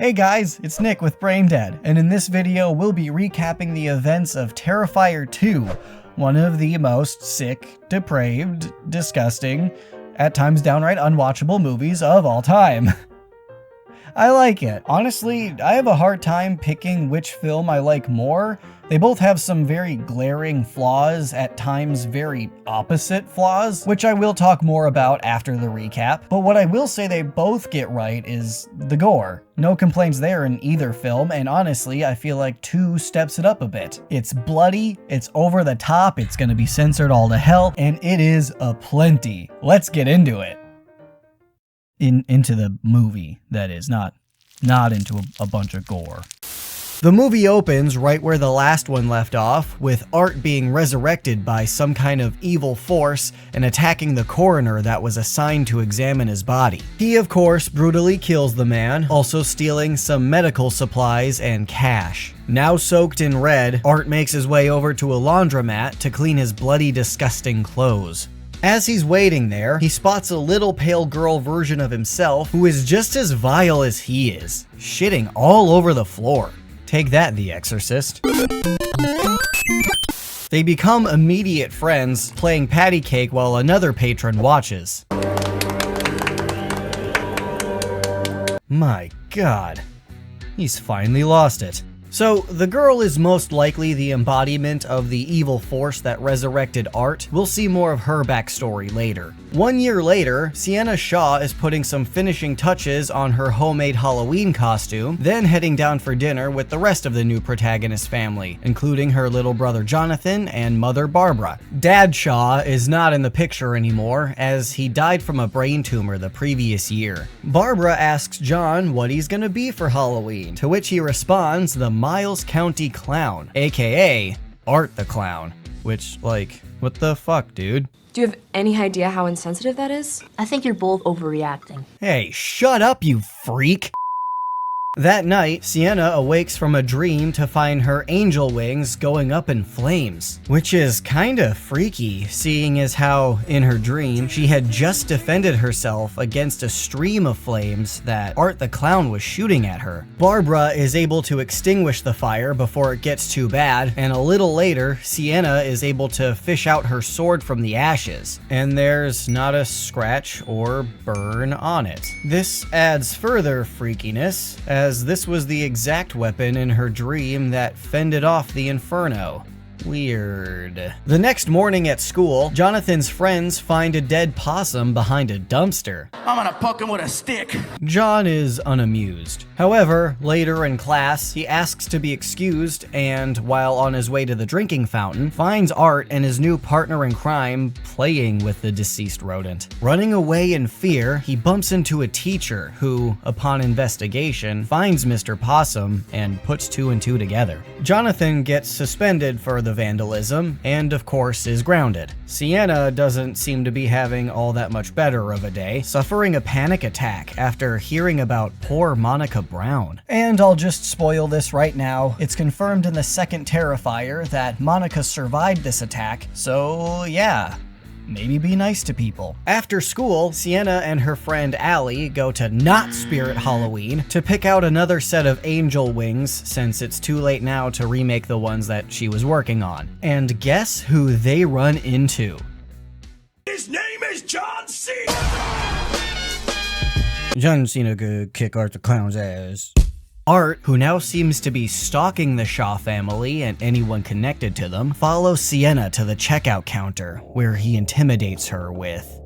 Hey guys, it's Nick with Braindead, and in this video we'll be recapping the events of Terrifier 2, one of the most sick, depraved, disgusting, at times downright unwatchable movies of all time. I like it. Honestly, I have a hard time picking which film I like more. They both have some very glaring flaws, at times very opposite flaws, which I will talk more about after the recap. But what I will say they both get right is the gore. No complaints there in either film, and honestly, I feel like 2 steps it up a bit. It's bloody, it's over the top, it's gonna be censored all to hell, and it is aplenty. Let's get into it. Into the movie, that is, not into a bunch of gore. The movie opens right where the last one left off, with Art being resurrected by some kind of evil force and attacking the coroner that was assigned to examine his body. He, of course, brutally kills the man, also stealing some medical supplies and cash. Now soaked in red, Art makes his way over to a laundromat to clean his bloody, disgusting clothes. As he's waiting there, he spots a little pale girl version of himself who is just as vile as he is, shitting all over the floor. Take that, The Exorcist. They become immediate friends, playing patty cake while another patron watches. My God, he's finally lost it. So, the girl is most likely the embodiment of the evil force that resurrected Art. We'll see more of her backstory later. 1 year later, Sienna Shaw is putting some finishing touches on her homemade Halloween costume, then heading down for dinner with the rest of the new protagonist family, including her little brother Jonathan and mother Barbara. Dad Shaw is not in the picture anymore, as he died from a brain tumor the previous year. Barbara asks John what he's gonna be for Halloween, to which he responds, the Miles County Clown, aka Art the Clown. Which, like, what the fuck, dude? Do you have any idea how insensitive that is? I think you're both overreacting. Hey, shut up, you freak! That night, Sienna awakes from a dream to find her angel wings going up in flames, which is kinda freaky, seeing as how, in her dream, she had just defended herself against a stream of flames that Art the Clown was shooting at her. Barbara is able to extinguish the fire before it gets too bad, and a little later, Sienna is able to fish out her sword from the ashes, and there's not a scratch or burn on it. This adds further freakiness, as this was the exact weapon in her dream that fended off the inferno. Weird. The next morning at school, Jonathan's friends find a dead possum behind a dumpster. I'm gonna poke him with a stick. John is unamused. However, later in class, he asks to be excused and, while on his way to the drinking fountain, finds Art and his new partner in crime playing with the deceased rodent. Running away in fear, he bumps into a teacher who, upon investigation, finds Mr. Possum and puts 2 and 2 together. Jonathan gets suspended for the vandalism, and of course is grounded. Sienna doesn't seem to be having all that much better of a day, suffering a panic attack after hearing about poor Monica Brown. And I'll just spoil this right now, it's confirmed in the second Terrifier that Monica survived this attack, so yeah. Maybe be nice to people. After school, Sienna and her friend Allie go to Not Spirit Halloween to pick out another set of angel wings, since it's too late now to remake the ones that she was working on. And guess who they run into? His name is John Cena. John Cena could kick Art the Clown's ass. Art, who now seems to be stalking the Shaw family and anyone connected to them, follows Sienna to the checkout counter, where he intimidates her with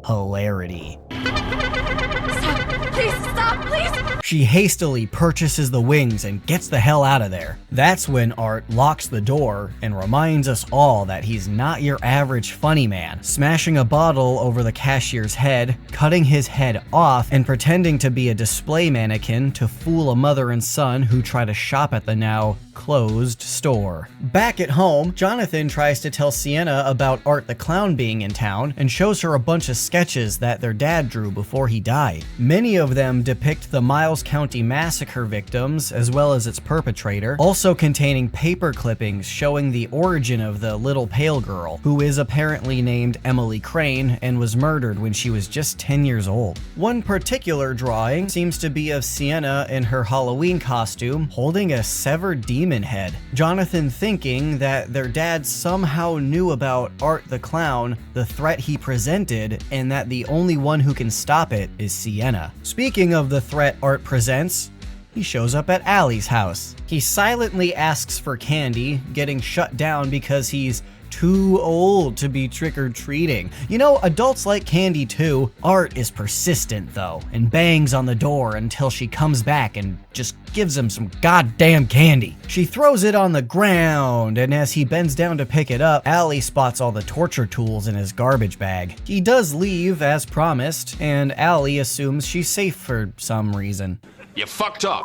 hilarity. Stop! Please stop! Please! She hastily purchases the wings and gets the hell out of there. That's when Art locks the door and reminds us all that he's not your average funny man, smashing a bottle over the cashier's head, cutting his head off, and pretending to be a display mannequin to fool a mother and son who try to shop at the now closed store. Back at home, Jonathan tries to tell Sienna about Art the Clown being in town and shows her a bunch of sketches that their dad drew before he died. Many of them depict the Miles Charles County Massacre victims, as well as its perpetrator, also containing paper clippings showing the origin of the little pale girl, who is apparently named Emily Crane and was murdered when she was just 10 years old. One particular drawing seems to be of Sienna in her Halloween costume holding a severed demon head. Jonathan, thinking that their dad somehow knew about Art the Clown, the threat he presented, and that the only one who can stop it is Sienna. Speaking of the threat Art presents, he shows up at Allie's house. He silently asks for candy, getting shut down because he's too old to be trick-or-treating. You know, adults like candy too. Art is persistent though, and bangs on the door until she comes back and just gives him some goddamn candy. She throws it on the ground, and as he bends down to pick it up, Allie spots all the torture tools in his garbage bag. He does leave as promised, and Allie assumes she's safe for some reason. You fucked up.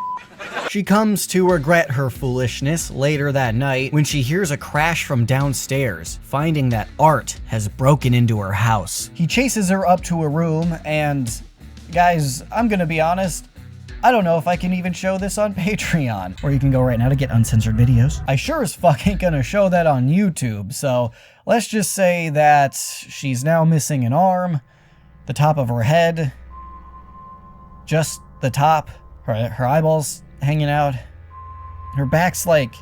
She comes to regret her foolishness later that night when she hears a crash from downstairs, finding that Art has broken into her house. He chases her up to a room, and guys, I'm gonna be honest, I don't know if I can even show this on Patreon, where you can go right now to get uncensored videos. I sure as fuck ain't gonna show that on YouTube, so let's just say that she's now missing an arm, the top of her head, just the top, her eyeballs hanging out, her back's like,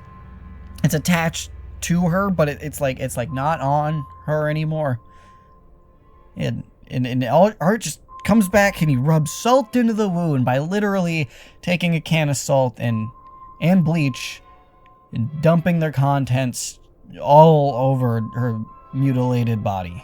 it's attached to her, but it's like not on her anymore. And Art just comes back and he rubs salt into the wound by literally taking a can of salt and bleach and dumping their contents all over her mutilated body.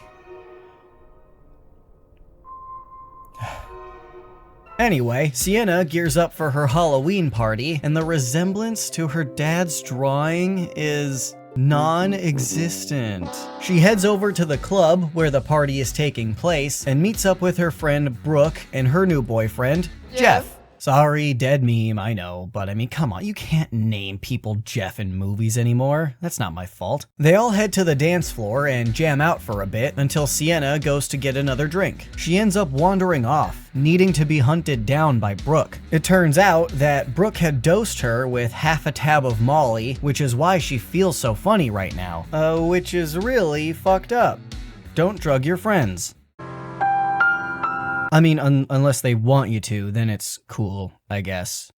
Anyway, Sienna gears up for her Halloween party, and the resemblance to her dad's drawing is non-existent. She heads over to the club where the party is taking place and meets up with her friend Brooke and her new boyfriend, Jeff. Sorry, dead meme, I know, but I mean, come on, you can't name people Jeff in movies anymore. That's not my fault. They all head to the dance floor and jam out for a bit until Sienna goes to get another drink. She ends up wandering off, needing to be hunted down by Brooke. It turns out that Brooke had dosed her with half a tab of Molly, which is why she feels so funny right now. Which is really fucked up. Don't drug your friends. I mean, unless they want you to, then it's cool, I guess.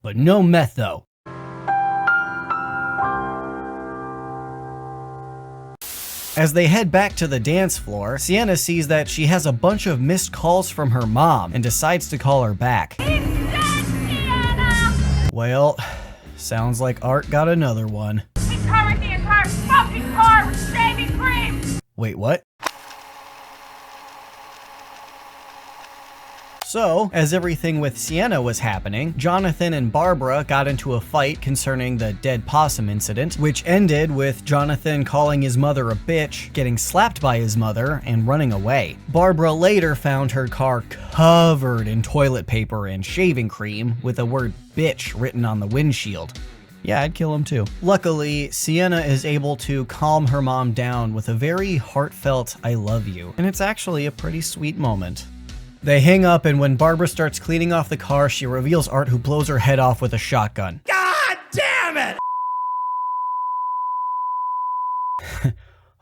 But no meth, though. As they head back to the dance floor, Sienna sees that she has a bunch of missed calls from her mom and decides to call her back. He's dead, Sienna! Well, sounds like Art got another one. He covered the entire fucking car with shaving cream! Wait, what? So, as everything with Sienna was happening, Jonathan and Barbara got into a fight concerning the dead possum incident, which ended with Jonathan calling his mother a bitch, getting slapped by his mother, and running away. Barbara later found her car covered in toilet paper and shaving cream with the word bitch written on the windshield. Yeah, I'd kill him too. Luckily, Sienna is able to calm her mom down with a very heartfelt I love you, and it's actually a pretty sweet moment. They hang up, and when Barbara starts cleaning off the car, she reveals Art, who blows her head off with a shotgun. God damn it!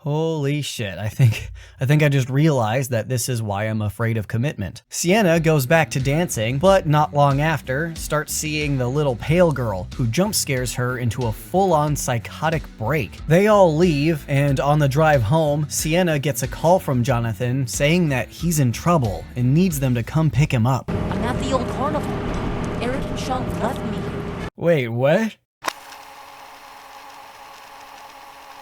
Holy shit, I think I just realized that this is why I'm afraid of commitment. Sienna goes back to dancing, but not long after, starts seeing the little pale girl, who jump scares her into a full-on psychotic break. They all leave, and on the drive home, Sienna gets a call from Jonathan saying that he's in trouble and needs them to come pick him up. I'm at the old carnival. Eric and Sean left me. Wait, what?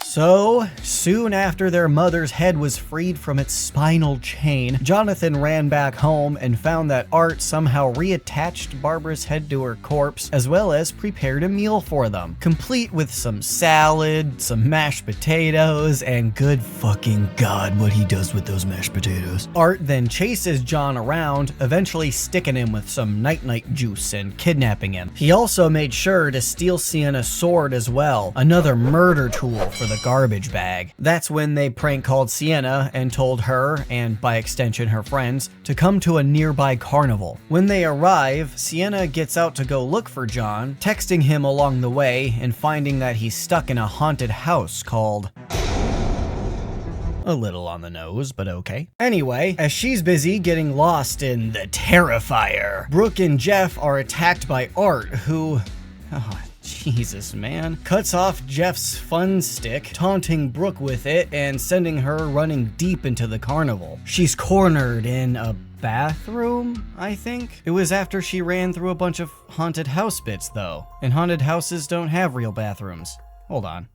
So, soon after their mother's head was freed from its spinal chain, Jonathan ran back home and found that Art somehow reattached Barbara's head to her corpse, as well as prepared a meal for them, complete with some salad, some mashed potatoes, and good fucking god what he does with those mashed potatoes. Art then chases John around, eventually sticking him with some night-night juice and kidnapping him. He also made sure to steal Sienna's sword as well, another murder tool for the garbage bag. That's when they prank called Sienna and told her, and by extension her friends, to come to a nearby carnival. When they arrive, Sienna gets out to go look for John, texting him along the way and finding that he's stuck in a haunted house called... a little on the nose, but okay. Anyway, as she's busy getting lost in the Terrifier, Brooke and Jeff are attacked by Art, who... oh, Jesus, man. Cuts off Jeff's fun stick, taunting Brooke with it and sending her running deep into the carnival. She's cornered in a bathroom, I think? It was after she ran through a bunch of haunted house bits, though. And haunted houses don't have real bathrooms. Hold on.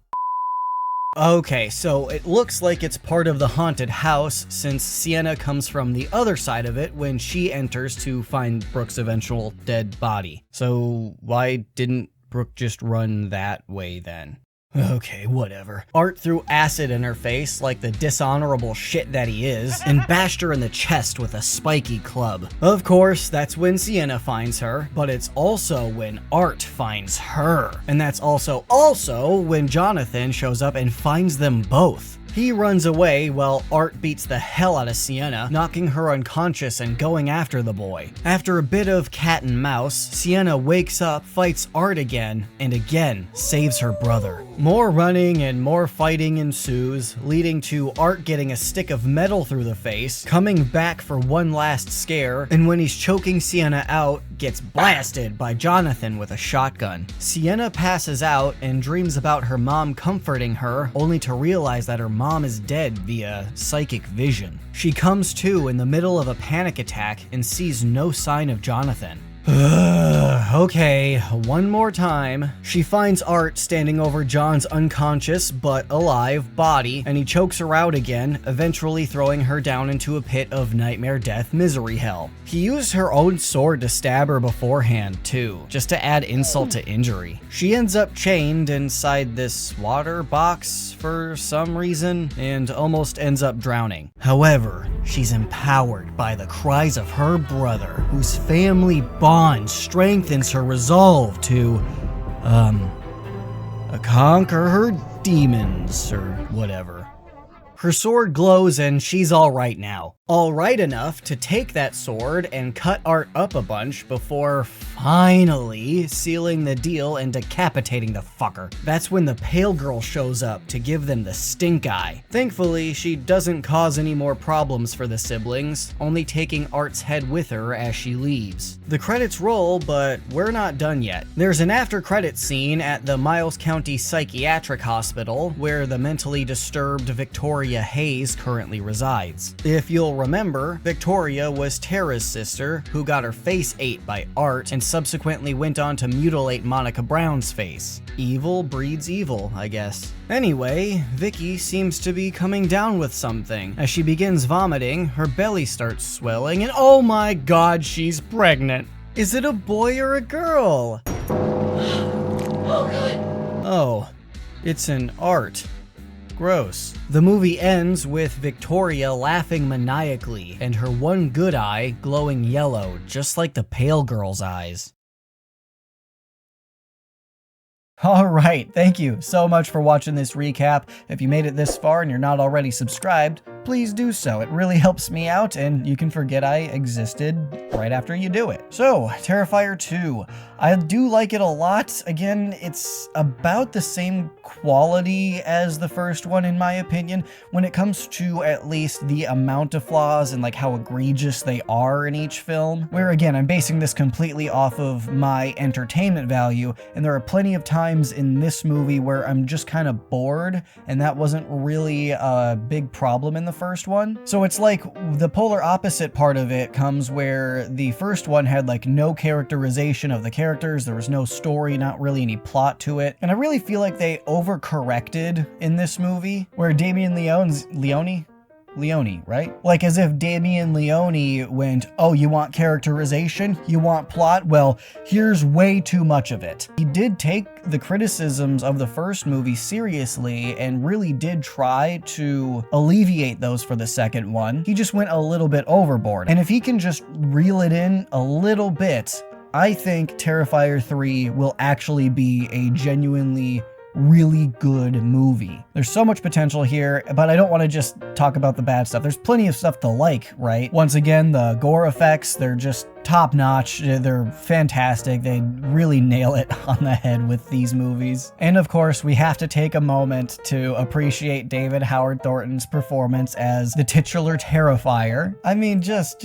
Okay, so it looks like it's part of the haunted house since Sienna comes from the other side of it when she enters to find Brooke's eventual dead body. So why didn't Brooke just run that way then? Okay, whatever. Art threw acid in her face like the dishonorable shit that he is and bashed her in the chest with a spiky club. Of course, that's when Sienna finds her, but it's also when Art finds her. And that's also when Jonathan shows up and finds them both. He runs away while Art beats the hell out of Sienna, knocking her unconscious and going after the boy. After a bit of cat and mouse, Sienna wakes up, fights Art again, and again saves her brother. More running and more fighting ensues, leading to Art getting a stick of metal through the face, coming back for one last scare, and when he's choking Sienna out, gets blasted by Jonathan with a shotgun. Sienna passes out and dreams about her mom comforting her, only to realize that her mom is dead via psychic vision. She comes to in the middle of a panic attack and sees no sign of Jonathan. Okay, one more time. She finds Art standing over John's unconscious but alive body, and he chokes her out again, eventually throwing her down into a pit of nightmare death misery hell. He used her own sword to stab her beforehand too, just to add insult to injury. She ends up chained inside this water box for some reason, and almost ends up drowning. However, she's empowered by the cries of her brother, whose family bond strengthens her resolve to, conquer her demons, or whatever. Her sword glows and she's alright now. Alright enough to take that sword and cut Art up a bunch before finally sealing the deal and decapitating the fucker. That's when the pale girl shows up to give them the stink eye. Thankfully, she doesn't cause any more problems for the siblings, only taking Art's head with her as she leaves. The credits roll, but we're not done yet. There's an after-credits scene at the Miles County Psychiatric Hospital where the mentally disturbed Victoria Hayes currently resides. If you'll remember, Victoria was Tara's sister, who got her face ate by Art and subsequently went on to mutilate Monica Brown's face. Evil breeds evil, I guess. Anyway, Vicky seems to be coming down with something. As she begins vomiting, her belly starts swelling, and oh my god, she's pregnant. Is it a boy or a girl? Oh, it's an Art. Gross. The movie ends with Victoria laughing maniacally and her one good eye glowing yellow, just like the pale girl's eyes. Alright, thank you so much for watching this recap. If you made it this far and you're not already subscribed, please do so. It really helps me out, and you can forget I existed right after you do it. So, Terrifier 2. I do like it a lot. Again, it's about the same quality as the first one, in my opinion, when it comes to at least the amount of flaws and like how egregious they are in each film. Where again, I'm basing this completely off of my entertainment value, and there are plenty of times in this movie where I'm just kind of bored, and that wasn't really a big problem in the first one. So it's like the polar opposite part of it comes where the first one had like no characterization of the characters, there was no story, not really any plot to it, and I really feel like they overcorrected in this movie, where Damien Leone, right? Like as if Damien Leone went, oh, you want characterization? You want plot? Well, here's way too much of it. He did take the criticisms of the first movie seriously and really did try to alleviate those for the second one. He just went a little bit overboard. And if he can just reel it in a little bit, I think Terrifier 3 will actually be a genuinely really good movie. There's so much potential here, but I don't want to just talk about the bad stuff. There's plenty of stuff to like, right? Once again, the gore effects, they're just top notch. They're fantastic. They really nail it on the head with these movies. And of course, we have to take a moment to appreciate David Howard Thornton's performance as the titular Terrifier. I mean, just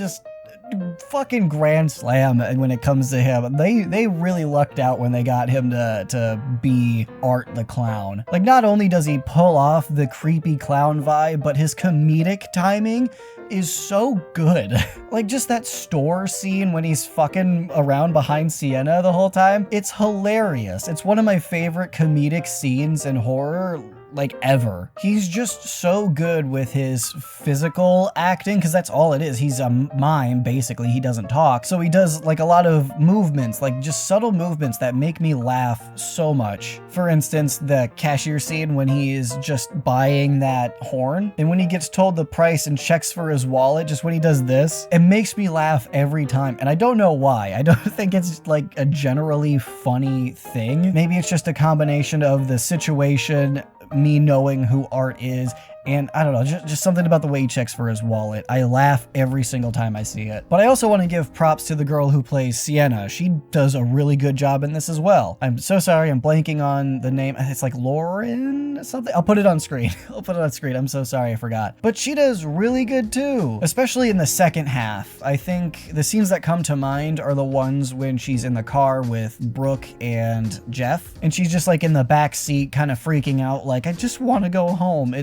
fucking grand slam when it comes to him. They really lucked out when they got him to be Art the Clown. Like, not only does he pull off the creepy clown vibe, but his comedic timing is so good. Like, just that store scene when he's fucking around behind Sienna the whole time, it's hilarious. It's one of my favorite comedic scenes in horror, like, ever. He's just so good with his physical acting, because that's all it is. He's a mime, basically. He doesn't talk. So he does, like, a lot of movements, like, just subtle movements that make me laugh so much. For instance, the cashier scene when he is just buying that horn, and when he gets told the price and checks for his wallet, just when he does this, it makes me laugh every time. And I don't know why. I don't think it's, like, a generally funny thing. Maybe it's just a combination of the situation, me knowing who Art is, and I don't know, just something about the way he checks for his wallet. I laugh every single time I see it. But I also want to give props to the girl who plays Sienna. She does a really good job in this as well. I'm so sorry, I'm blanking on the name. It's like Lauren something. I'll put it on screen. I'll put it on screen. I'm so sorry, I forgot. But she does really good too, especially in the second half. I think the scenes that come to mind are the ones when she's in the car with Brooke and Jeff, and she's just like in the back seat kind of freaking out, like, I just want to go home.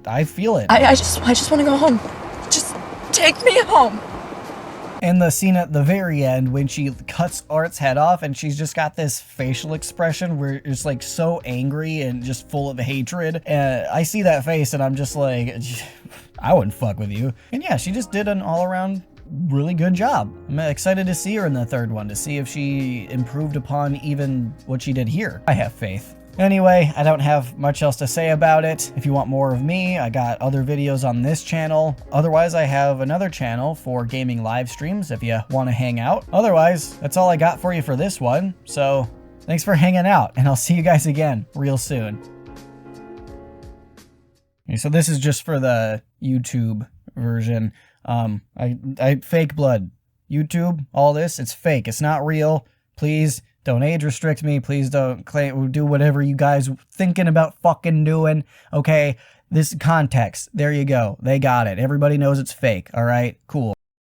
I feel it. I just want to go home. Just take me home. And the scene at the very end when she cuts Art's head off and she's just got this facial expression where it's like so angry and just full of hatred. And I see that face and I'm just like, I wouldn't fuck with you. And yeah, she just did an all-around really good job. I'm excited to see her in the third one, to see if she improved upon even what she did here. I have faith. Anyway, I don't have much else to say about it. If you want more of me, I got other videos on this channel. Otherwise, I have another channel for gaming live streams if you want to hang out. Otherwise, that's all I got for you for this one. So thanks for hanging out, and I'll see you guys again real soon. Okay, so this is just for the YouTube version. I fake blood. YouTube, all this, it's fake. It's not real. Please don't age restrict me. Please don't do whatever you guys thinking about fucking doing. Okay, this context. There you go. They got it. Everybody knows it's fake. All right, cool.